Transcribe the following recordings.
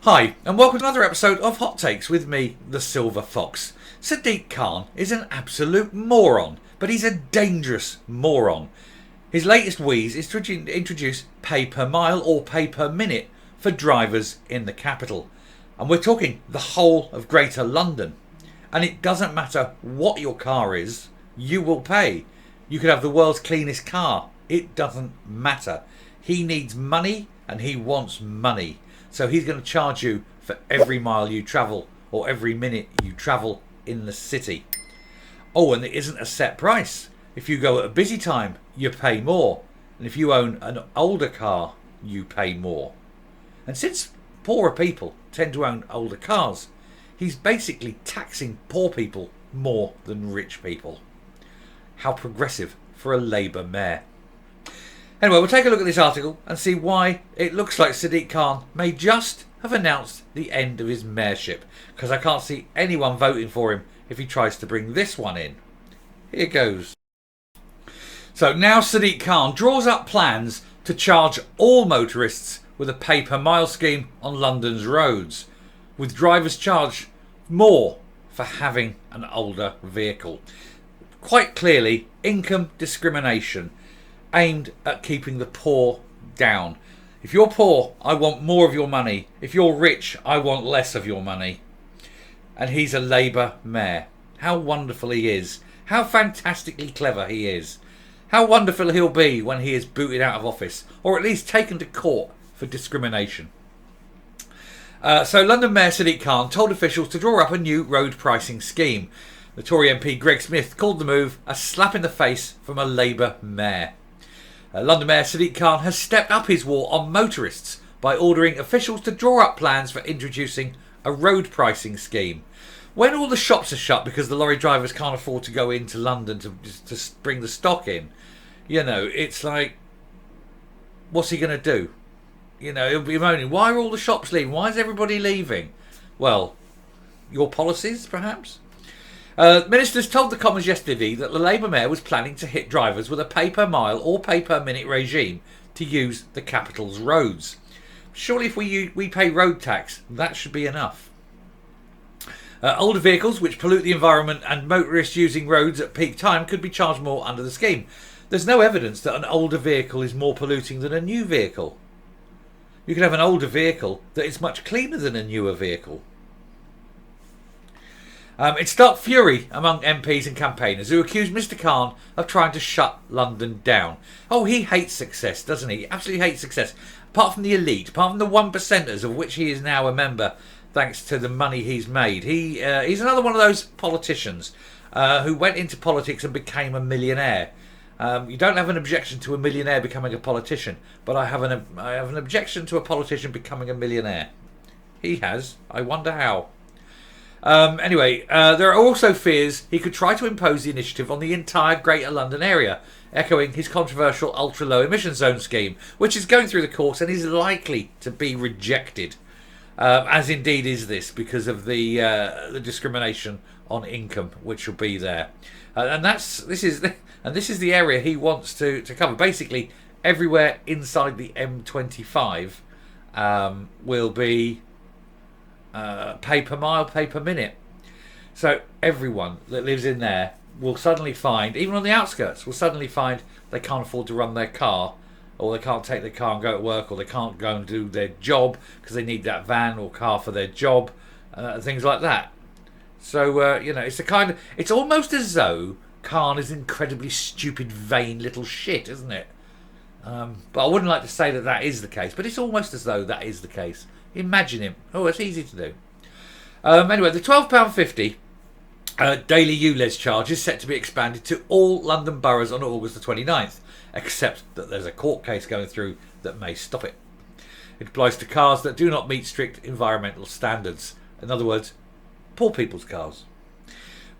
Hi, and welcome to another episode of Hot Takes with me, the Silver Fox. Sadiq Khan is an absolute moron, but he's a dangerous moron. His latest wheeze is to introduce pay per mile or pay per minute for drivers in the capital. And we're talking the whole of Greater London. And it doesn't matter what your car is, you will pay. You could have the world's cleanest car. It doesn't matter. He needs money and he wants money. So he's going to charge you for every mile you travel or every minute you travel in the city. Oh, and it isn't a set price. If you go at a busy time, you pay more. And if you own an older car, you pay more. And since poorer people tend to own older cars, he's basically taxing poor people more than rich people. How progressive for a Labour mayor. Anyway, we'll take a look at this article and see why it looks like Sadiq Khan may just have announced the end of his mayorship, because I can't see anyone voting for him if he tries to bring this one in. Here goes. So now Sadiq Khan draws up plans to charge all motorists with a pay per mile scheme on London's roads, with drivers charged more for having an older vehicle. Quite clearly, income discrimination aimed at keeping the poor down. If you're poor, I want more of your money. If you're rich, I want less of your money. And he's a Labour mayor. How wonderful he is. How fantastically clever he is. How wonderful he'll be when he is booted out of office, or at least taken to court for discrimination. So London Mayor Sadiq Khan told officials to draw up a new road pricing scheme. The Tory MP Greg Smith called the move a slap in the face from a Labour mayor. London Mayor Sadiq Khan has stepped up his war on motorists by ordering officials to draw up plans for introducing a road pricing scheme. When all the shops are shut because the lorry drivers can't afford to go into London to bring the stock in, it's like, what's he going to do? He'll be moaning, why are all the shops leaving? Why is everybody leaving? Well, your policies, perhaps? Ministers told the Commons yesterday that the Labour mayor was planning to hit drivers with a pay per mile or pay per minute regime to use the capital's roads. Surely if we pay road tax, that should be enough. Older vehicles which pollute the environment and motorists using roads at peak time could be charged more under the scheme. There's no evidence that an older vehicle is more polluting than a new vehicle. You could have an older vehicle that is much cleaner than a newer vehicle. It sparked fury among MPs and campaigners who accused Mr Khan of trying to shut London down. Oh, he hates success, doesn't he? He absolutely hates success. Apart from the elite, apart from the 1%ers of which he is now a member thanks to the money he's made. He's another one of those politicians who went into politics and became a millionaire. You don't have an objection to a millionaire becoming a politician, but I have an objection to a politician becoming a millionaire. He has. I wonder how. Anyway, there are also fears he could try to impose the initiative on the entire Greater London area, echoing his controversial ultra-low emission zone scheme, which is going through the courts and is likely to be rejected, as indeed is this, because of the discrimination on income which will be there. And this is the area he wants to cover. Basically, everywhere inside the M25 will be pay per mile, pay per minute. So everyone that lives in there will suddenly find, even on the outskirts, will suddenly find they can't afford to run their car, or they can't take their car and go to work, or they can't go and do their job because they need that van or car for their job, things like that. So it's almost as though Khan is an incredibly stupid, vain little shit, isn't it? But I wouldn't like to say that is the case, but it's almost as though that is the case. Imagine him. Oh, it's easy to do. Anyway, the £12.50 daily ULEZ charge is set to be expanded to all London boroughs on August the 29th, except that there's a court case going through that may stop it. It applies to cars that do not meet strict environmental standards. In other words, poor people's cars.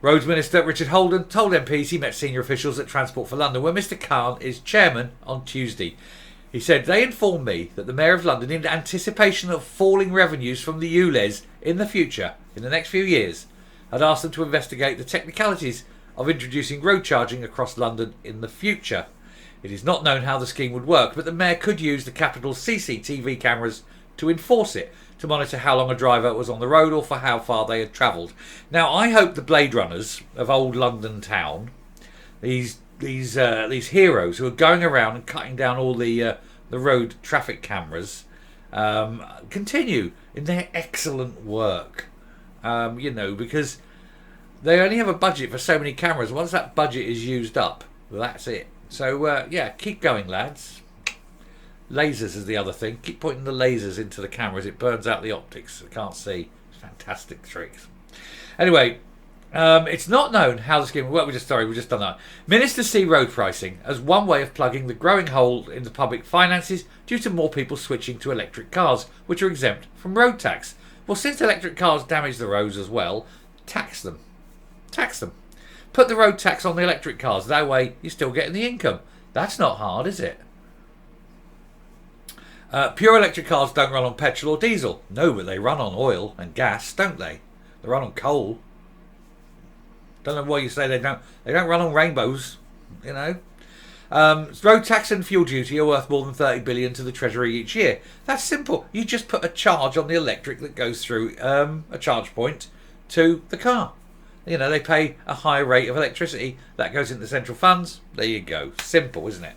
Roads Minister Richard Holden told MPs he met senior officials at Transport for London, where Mr Khan is chairman, on Tuesday. He said, they informed me that the Mayor of London, in anticipation of falling revenues from the ULEZ in the future, in the next few years, had asked them to investigate the technicalities of introducing road charging across London in the future. It is not known how the scheme would work, but the Mayor could use the capital's CCTV cameras to enforce it. to monitor how long a driver was on the road or for how far they had travelled. Now, I hope the Blade Runners of old London town, these heroes who are going around and cutting down all the road traffic cameras, continue in their excellent work. Because they only have a budget for so many cameras. Once that budget is used up, well, that's it. So, keep going, lads. Lasers is the other thing. Keep pointing the lasers into the cameras. It burns out the optics. I can't see. Fantastic tricks. Anyway, it's not known how the scheme... Well, we've just done that. Ministers see road pricing as one way of plugging the growing hole in the public finances due to more people switching to electric cars, which are exempt from road tax. Well, since electric cars damage the roads as well, tax them. Tax them. Put the road tax on the electric cars. That way, you're still getting the income. That's not hard, is it? Pure electric cars don't run on petrol or diesel. No, but they run on oil and gas, don't they? They run on coal. Don't know why you say they don't. They don't run on rainbows, you know. Road tax and fuel duty are worth more than 30 billion to the Treasury each year. That's simple. You just put a charge on the electric that goes through a charge point to the car. You know, they pay a higher rate of electricity. That goes into the central funds. There you go. Simple, isn't it?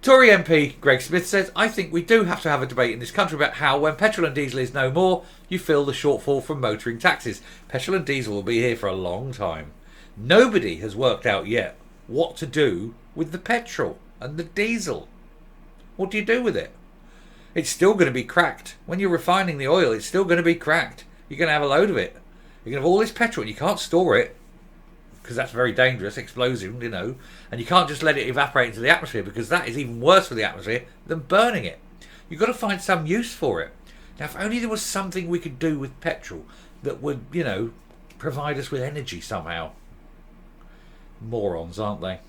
Tory MP Greg Smith says, I think we do have to have a debate in this country about how, when petrol and diesel is no more, you fill the shortfall from motoring taxes. Petrol and diesel will be here for a long time. Nobody has worked out yet what to do with the petrol and the diesel. What do you do with it? It's still going to be cracked. When you're refining the oil, it's still going to be cracked. You're going to have a load of it. You're going to have all this petrol and you can't store it, because that's very dangerous, explosive, you know, and you can't just let it evaporate into the atmosphere, because that is even worse for the atmosphere than burning it. You've got to find some use for it. Now, if only there was something we could do with petrol that would, you know, provide us with energy somehow. Morons, aren't they?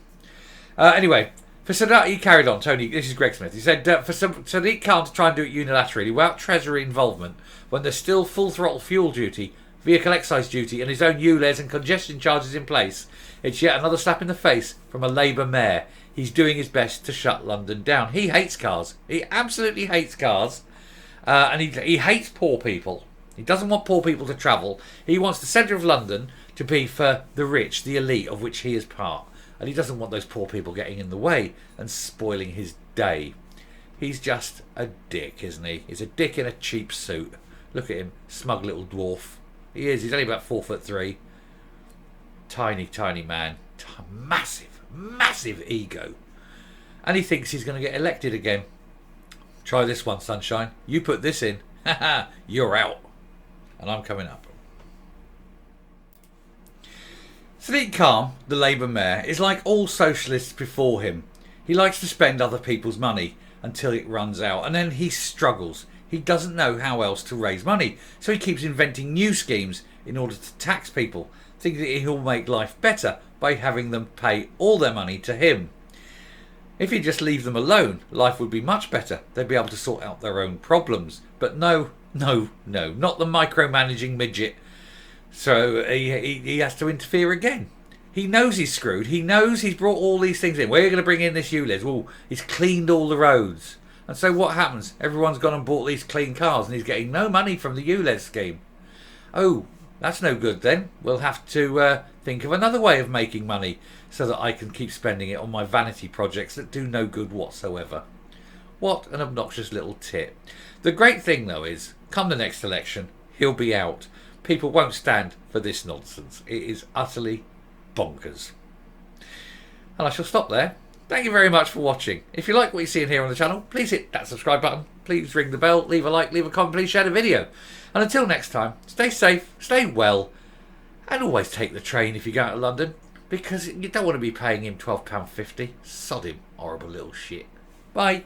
Anyway, for Sadiq, he carried on, Tony, this is Greg Smith, he said, for Sadiq Khan to try and do it unilaterally without Treasury involvement, when there's still full throttle fuel duty, vehicle excise duty and his own ULEZ and congestion charges in place, it's yet another slap in the face from a Labour mayor. He's doing his best to shut London down. He hates cars. He absolutely hates cars. And he hates poor people. He doesn't want poor people to travel. He wants the centre of London to be for the rich, the elite, of which he is part. And he doesn't want those poor people getting in the way and spoiling his day. He's just a dick, isn't he? He's a dick in a cheap suit. Look at him, smug little dwarf. He is. He's only about 4'3". Tiny, tiny man. Massive, massive ego. And he thinks he's going to get elected again. Try this one, sunshine. You put this in. Haha, you're out. And I'm coming up. Sadiq Khan, the Labour mayor, is like all socialists before him. He likes to spend other people's money until it runs out. And then he struggles. He doesn't know how else to raise money, so he keeps inventing new schemes in order to tax people, thinking that he'll make life better by having them pay all their money to him. If he'd just leave them alone, life would be much better. They'd be able to sort out their own problems. But no, not the micromanaging midget. So he has to interfere again. He knows he's screwed. He knows he's brought all these things in. We're going to bring in this ULEZ. Well, he's cleaned all the roads. And so what happens? Everyone's gone and bought these clean cars and he's getting no money from the ULEZ scheme. Oh, that's no good then. We'll have to think of another way of making money so that I can keep spending it on my vanity projects that do no good whatsoever. What an obnoxious little tit. The great thing though is, come the next election, he'll be out. People won't stand for this nonsense. It is utterly bonkers. And I shall stop there. Thank you very much for watching. If you like what you see in here on the channel, please hit that subscribe button. Please ring the bell, leave a like, leave a comment, please share the video. And until next time, stay safe, stay well, and always take the train if you go out to London, because you don't want to be paying him £12.50. Sod him, horrible little shit. Bye.